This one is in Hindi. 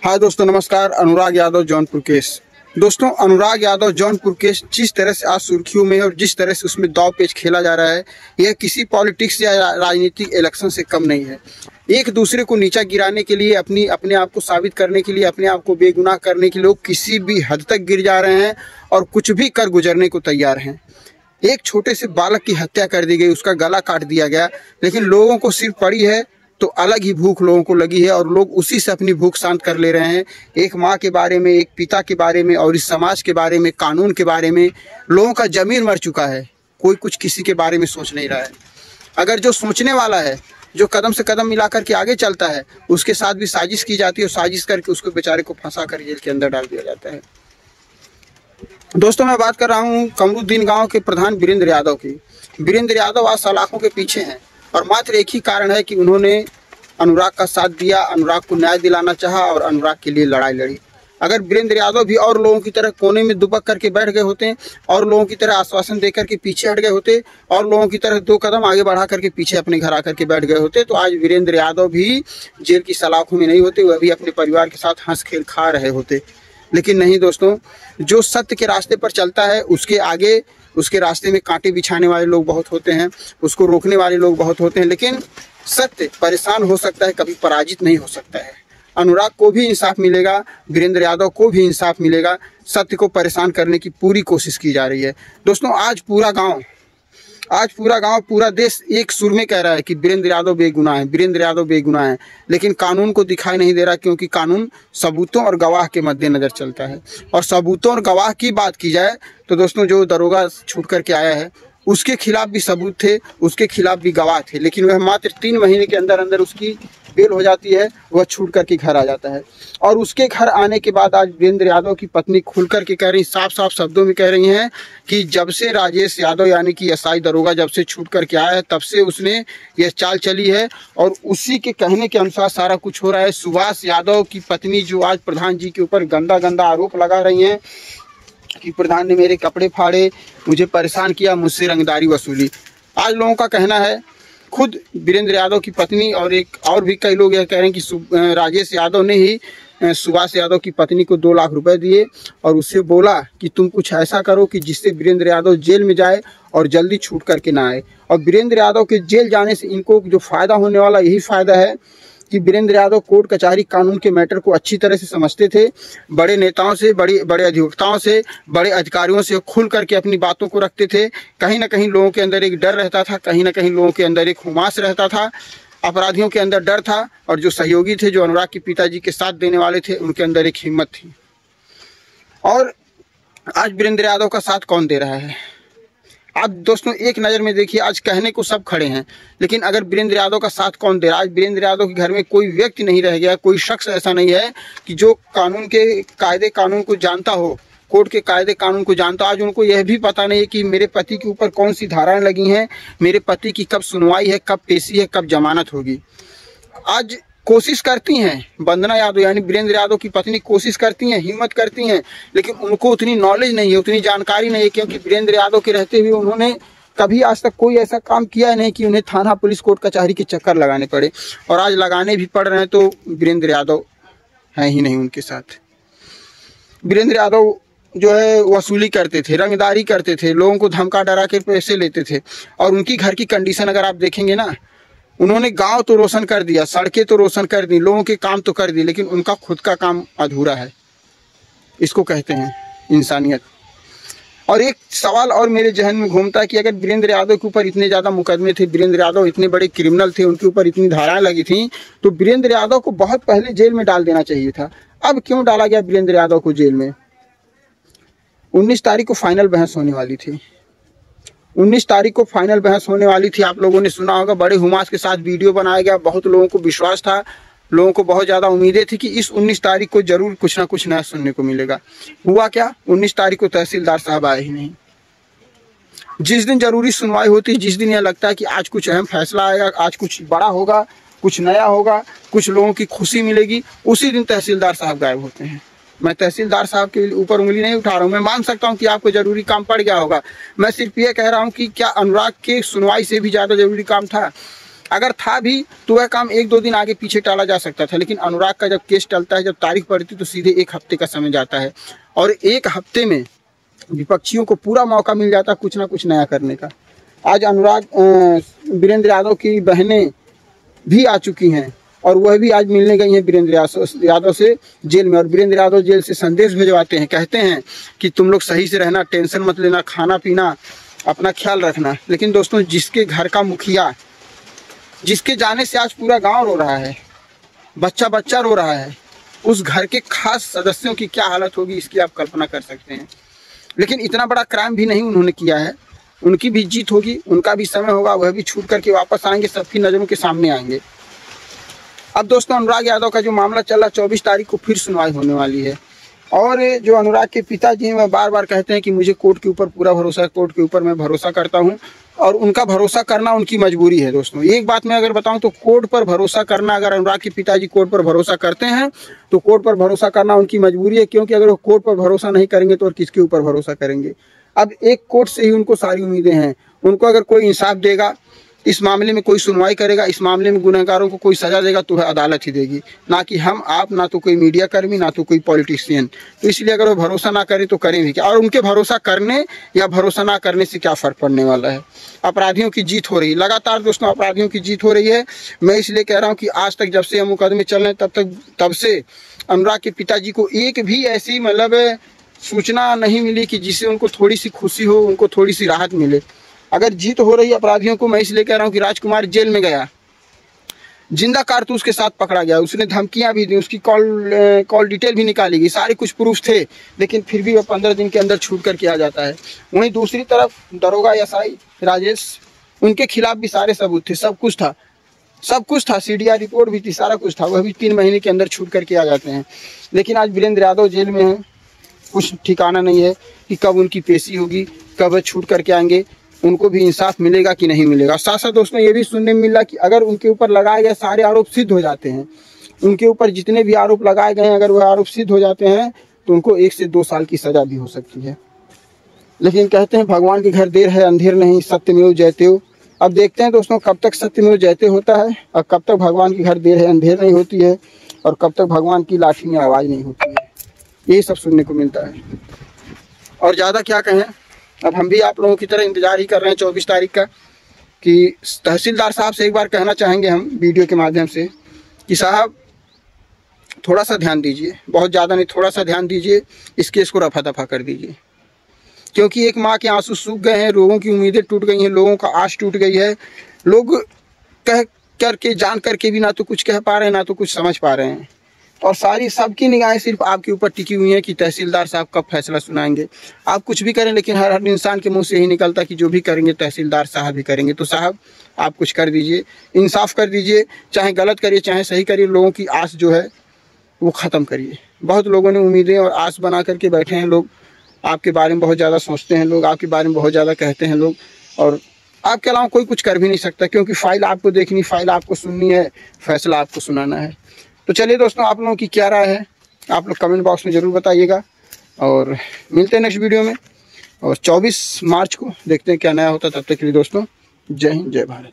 हाय दोस्तों, नमस्कार। अनुराग यादव, जौनपुर केस। दोस्तों, अनुराग यादव जौनपुर केस जिस तरह से आज सुर्खियों में और जिस तरह से उसमें दाव पेच खेला जा रहा है, यह किसी पॉलिटिक्स या राजनीतिक इलेक्शन से कम नहीं है। एक दूसरे को नीचा गिराने के लिए, अपने आप को साबित करने के लिए, अपने आप को बेगुनाह करने के लिए लोग किसी भी हद तक गिर जा रहे हैं और कुछ भी कर गुजरने को तैयार हैं। एक छोटे से बालक की हत्या कर दी गई, उसका गला काट दिया गया, लेकिन लोगों को सिर्फ पड़ी है तो अलग ही भूख लोगों को लगी है और लोग उसी से अपनी भूख शांत कर ले रहे हैं। एक माँ के बारे में, एक पिता के बारे में और इस समाज के बारे में, कानून के बारे में लोगों का जमीर मर चुका है। कोई कुछ किसी के बारे में सोच नहीं रहा है। अगर जो सोचने वाला है, जो कदम से कदम मिला करके आगे चलता है, उसके साथ भी साजिश की जाती है और साजिश करके उसको बेचारे को फंसा कर जेल के अंदर डाल दिया जाता है। दोस्तों, मैं बात कर रहा हूँ कमरुद्दीन गाँव के प्रधान वीरेंद्र यादव की। वीरेंद्र यादव आज सलाखों के पीछे हैं और मात्र एक ही कारण है कि उन्होंने अनुराग का साथ दिया, अनुराग को न्याय दिलाना चाहा और अनुराग के लिए लड़ाई लड़ी। अगर वीरेंद्र यादव भी और लोगों की तरह कोने में दुबक करके बैठ गए होते और लोगों की तरह आश्वासन देकर के पीछे हट गए होते और लोगों की तरह दो कदम आगे बढ़ा करके पीछे अपने घर आकर के बैठ गए होते, तो आज वीरेंद्र यादव भी जेल की सलाखों में नहीं होते, वह भी अपने परिवार के साथ हंस खेल खा रहे होते। लेकिन नहीं दोस्तों, जो सत्य के रास्ते पर चलता है उसके आगे, उसके रास्ते में कांटे बिछाने वाले लोग बहुत होते हैं, उसको रोकने वाले लोग बहुत होते हैं। लेकिन सत्य परेशान हो सकता है, कभी पराजित नहीं हो सकता है। अनुराग को भी इंसाफ मिलेगा, वीरेंद्र यादव को भी इंसाफ मिलेगा। सत्य को परेशान करने की पूरी कोशिश की जा रही है। दोस्तों, आज पूरा गांव, पूरा देश एक सुर में कह रहा है कि वीरेंद्र यादव बेगुनाह है, वीरेंद्र यादव बेगुनाह है। लेकिन कानून को दिखाई नहीं दे रहा, क्योंकि कानून सबूतों और गवाह के मद्देनजर चलता है। और सबूतों और गवाह की बात की जाए तो दोस्तों, जो दरोगा छूट करके आया है उसके खिलाफ भी सबूत थे, उसके खिलाफ भी गवाह थे, लेकिन वह मात्र 3 महीने के अंदर अंदर उसकी बेल हो जाती है, वह छूट करके घर आ जाता है। और उसके घर आने के बाद आज वीरेंद्र यादव की पत्नी खुल करके कह रही, साफ साफ शब्दों में कह रही हैं कि जब से राजेश यादव यानी कि एसआई दरोगा जब से छूट करके आया है, तब से उसने यह चाल चली है और उसी के कहने के अनुसार सारा कुछ हो रहा है। सुभाष यादव की पत्नी जो आज प्रधान जी के ऊपर गंदा गंदा आरोप लगा रही हैं कि प्रधान ने मेरे कपड़े फाड़े, मुझे परेशान किया, मुझसे रंगदारी वसूली। आज लोगों का कहना है, खुद वीरेंद्र यादव की पत्नी और भी कई लोग यह कह रहे हैं कि राजेश यादव ने ही सुभाष यादव की पत्नी को 2 लाख रुपए दिए और उससे बोला कि तुम कुछ ऐसा करो कि जिससे वीरेंद्र यादव जेल में जाए और जल्दी छूट करके ना आए। और वीरेंद्र यादव के जेल जाने से इनको जो फायदा होने वाला, यही फायदा है कि वीरेंद्र यादव कोर्ट कचहरी कानून के मैटर को अच्छी तरह से समझते थे। बड़े नेताओं से, बड़े अधिवक्ताओं से, बड़े अधिकारियों से खुल करके अपनी बातों को रखते थे। कहीं ना कहीं लोगों के अंदर एक डर रहता था, कहीं ना कहीं लोगों के अंदर एक हुमास रहता था, अपराधियों के अंदर डर था और जो सहयोगी थे, जो अनुराग के पिताजी के साथ देने वाले थे, उनके अंदर एक हिम्मत थी। और आज वीरेंद्र यादव का साथ कौन दे रहा है? आप दोस्तों एक नज़र में देखिए, आज कहने को सब खड़े हैं, लेकिन अगर वीरेंद्र यादव का साथ कौन दे रहा है? आज वीरेंद्र यादव के घर में कोई व्यक्ति नहीं रह गया, कोई शख्स ऐसा नहीं है कि जो कानून के कायदे कानून को जानता हो, कोर्ट के कायदे कानून को जानता। आज उनको यह भी पता नहीं है कि मेरे पति के ऊपर कौन सी धाराएं लगी हैं, मेरे पति की कब सुनवाई है, कब पेशी है, कब जमानत होगी। आज कोशिश करती हैं वंदना यादव यानी वीरेंद्र यादव की पत्नी, कोशिश करती हैं, हिम्मत करती हैं, लेकिन उनको उतनी नॉलेज नहीं है, उतनी जानकारी नहीं है, क्योंकि वीरेंद्र यादव के रहते हुए उन्होंने कभी आज तक कोई ऐसा काम किया नहीं कि उन्हें थाना, पुलिस, कोर्ट कचहरी के चक्कर लगाने पड़े। और आज लगाने भी पड़ रहे हैं तो वीरेंद्र यादव हैं ही नहीं उनके साथ। वीरेंद्र यादव जो है वसूली करते थे, रंगदारी करते थे, लोगों को धमका डरा के पैसे लेते थे। और उनकी घर की कंडीशन अगर आप देखेंगे ना, उन्होंने गांव तो रोशन कर दिया, सड़कें तो रोशन कर दी, लोगों के काम तो कर दिए, लेकिन उनका खुद का काम अधूरा है। इसको कहते हैं इंसानियत। और एक सवाल और मेरे जहन में घूमता है कि अगर वीरेंद्र यादव के ऊपर इतने ज़्यादा मुकदमे थे, वीरेंद्र यादव इतने बड़े क्रिमिनल थे, उनके ऊपर इतनी धाराएं लगी थी, तो वीरेंद्र यादव को बहुत पहले जेल में डाल देना चाहिए था। अब क्यों डाला गया वीरेंद्र यादव को जेल में? 19 तारीख को फाइनल बहस होने वाली थी। 19 तारीख को फाइनल बहस होने वाली थी। आप लोगों ने सुना होगा, बड़े हुमास के साथ वीडियो बनाया गया। बहुत लोगों को विश्वास था, लोगों को बहुत ज़्यादा उम्मीदें थी कि इस 19 तारीख को जरूर कुछ ना कुछ नया सुनने को मिलेगा। हुआ क्या? 19 तारीख को तहसीलदार साहब आए ही नहीं। जिस दिन जरूरी सुनवाई होती, जिस दिन यह लगता है कि आज कुछ अहम फैसला आएगा, आज कुछ बड़ा होगा, कुछ नया होगा, कुछ लोगों की खुशी मिलेगी, उसी दिन तहसीलदार साहब गायब होते हैं। मैं तहसीलदार साहब के ऊपर उंगली नहीं उठा रहा हूँ। मैं मान सकता हूँ कि आपको जरूरी काम पड़ गया होगा। मैं सिर्फ ये कह रहा हूँ कि क्या अनुराग के सुनवाई से भी ज़्यादा जरूरी काम था? अगर था भी तो वह काम 1-2 दिन आगे पीछे टाला जा सकता था, लेकिन अनुराग का जब केस टलता है, जब तारीख पड़ती तो सीधे 1 हफ्ते का समय जाता है और 1 हफ्ते में विपक्षियों को पूरा मौका मिल जाता कुछ ना कुछ नया करने का। आज अनुराग वीरेंद्र यादव की बहनें भी आ चुकी हैं और वह भी आज मिलने गई हैं वीरेंद्र यादव से जेल में, और वीरेंद्र यादव जेल से संदेश भिजवाते हैं, कहते हैं कि तुम लोग सही से रहना, टेंशन मत लेना, खाना पीना अपना ख्याल रखना। लेकिन दोस्तों, जिसके घर का मुखिया, जिसके जाने से आज पूरा गांव रो रहा है, बच्चा बच्चा रो रहा है, उस घर के खास सदस्यों की क्या हालत होगी इसकी आप कल्पना कर सकते हैं। लेकिन इतना बड़ा क्राइम भी नहीं उन्होंने किया है, उनकी भी जीत होगी, उनका भी समय होगा, वह भी छूट करके वापस आएंगे, सबकी नज़रों के सामने आएंगे। अब दोस्तों, अनुराग यादव का जो मामला चल रहा, 24 तारीख को फिर सुनवाई होने वाली है और जो अनुराग के पिताजी हैं वह बार बार कहते हैं कि मुझे कोर्ट के ऊपर पूरा भरोसा है, कोर्ट के ऊपर मैं भरोसा करता हूं, और उनका भरोसा करना उनकी मजबूरी है। दोस्तों, एक बात मैं अगर बताऊं तो कोर्ट पर भरोसा करना, अगर अनुराग के पिताजी कोर्ट पर भरोसा करते हैं तो कोर्ट पर भरोसा करना उनकी मजबूरी है, क्योंकि अगर वो कोर्ट पर भरोसा नहीं करेंगे तो और किसके ऊपर भरोसा करेंगे। अब एक कोर्ट से ही उनको सारी उम्मीदें हैं, उनको अगर कोई इंसाफ देगा, इस मामले में कोई सुनवाई करेगा, इस मामले में गुनहगारों को कोई सजा देगा तो वह अदालत ही देगी, ना कि हम आप, ना तो कोई मीडिया कर्मी, ना तो कोई पॉलिटिशियन। तो इसलिए अगर वो भरोसा ना करें तो करें भी क्या, और उनके भरोसा करने या भरोसा ना करने से क्या फ़र्क पड़ने वाला है। अपराधियों की जीत हो रही है लगातार दोस्तों, अपराधियों की जीत हो रही है। मैं इसलिए कह रहा हूँ कि आज तक जब से हम मुकदमे चल रहे हैं तब से अनुराग के पिताजी को एक भी ऐसी सूचना नहीं मिली कि जिससे उनको थोड़ी सी खुशी हो, उनको थोड़ी सी राहत मिले। अगर जीत हो रही है अपराधियों को, मैं इसलिए कह रहा हूँ कि राजकुमार जेल में गया, जिंदा कारतूस के साथ पकड़ा गया, उसने धमकियां भी दी, उसकी कॉल डिटेल भी निकाली गई, सारे कुछ प्रूफ थे, लेकिन फिर भी वह 15 दिन के अंदर छूट करके आ जाता है। वहीं दूसरी तरफ दरोगा एसआई राजेश, उनके खिलाफ भी सारे सबूत थे, सब कुछ था, CDR रिपोर्ट भी थी, सारा कुछ था, वह भी 3 महीने के अंदर छूट करके आ जाते हैं। लेकिन आज वीरेंद्र यादव जेल में है, कुछ ठिकाना नहीं है कि कब उनकी पेशी होगी, कब वह छूट करके आएंगे, उनको भी इंसाफ मिलेगा कि नहीं मिलेगा। साथ साथ दोस्तों, ये भी सुनने में मिला कि अगर उनके ऊपर लगाए गए सारे आरोप सिद्ध हो जाते हैं, उनके ऊपर जितने भी आरोप लगाए गए हैं, अगर वह आरोप सिद्ध हो जाते हैं तो उनको 1 से 2 साल की सजा भी हो सकती है। लेकिन कहते हैं भगवान के घर देर है अंधेर नहीं, सत्यमेव जयते। अब देखते हैं दोस्तों, कब तक सत्यमेव जयते होता है और कब तक भगवान के घर देर है अंधेर नहीं होती है, और कब तक भगवान की लाठी में आवाज़ नहीं होती है। यही सब सुनने को मिलता है और ज़्यादा क्या कहें। अब हम भी आप लोगों की तरह इंतजार ही कर रहे हैं 24 तारीख का, कि तहसीलदार साहब से एक बार कहना चाहेंगे हम वीडियो के माध्यम से कि साहब थोड़ा सा ध्यान दीजिए, बहुत ज़्यादा नहीं, थोड़ा सा ध्यान दीजिए, इस केस को रफा दफा कर दीजिए, क्योंकि एक माँ के आंसू सूख गए हैं, लोगों की उम्मीदें टूट गई हैं, लोगों का आश टूट गई है। लोग कह करके जान करके भी ना तो कुछ कह पा रहे हैं, ना तो कुछ समझ पा रहे हैं, और सारी सबकी निगाहें सिर्फ आपके ऊपर टिकी हुई हैं कि तहसीलदार साहब कब फैसला सुनाएंगे। आप कुछ भी करें, लेकिन हर इंसान के मुंह से यही निकलता कि जो भी करेंगे तहसीलदार साहब ही करेंगे। तो साहब आप कुछ कर दीजिए, इंसाफ कर दीजिए, चाहे गलत करिए चाहे सही करिए, लोगों की आस जो है वो ख़त्म करिए। बहुत लोगों ने उम्मीदें और आस बना करके बैठे हैं, लोग आपके बारे में बहुत ज़्यादा सोचते हैं, लोग आपके बारे में बहुत ज़्यादा कहते हैं लोग, और आपके अलावा कोई कुछ कर भी नहीं सकता, क्योंकि फाइल आपको देखनी, फाइल आपको सुननी है, फैसला आपको सुनाना है। तो चलिए दोस्तों, आप लोगों की क्या राय है आप लोग कमेंट बॉक्स में ज़रूर बताइएगा, और मिलते हैं नेक्स्ट वीडियो में। और 24 मार्च को देखते हैं क्या नया होता है। तब तक के लिए दोस्तों, जय हिंद, जय भारत।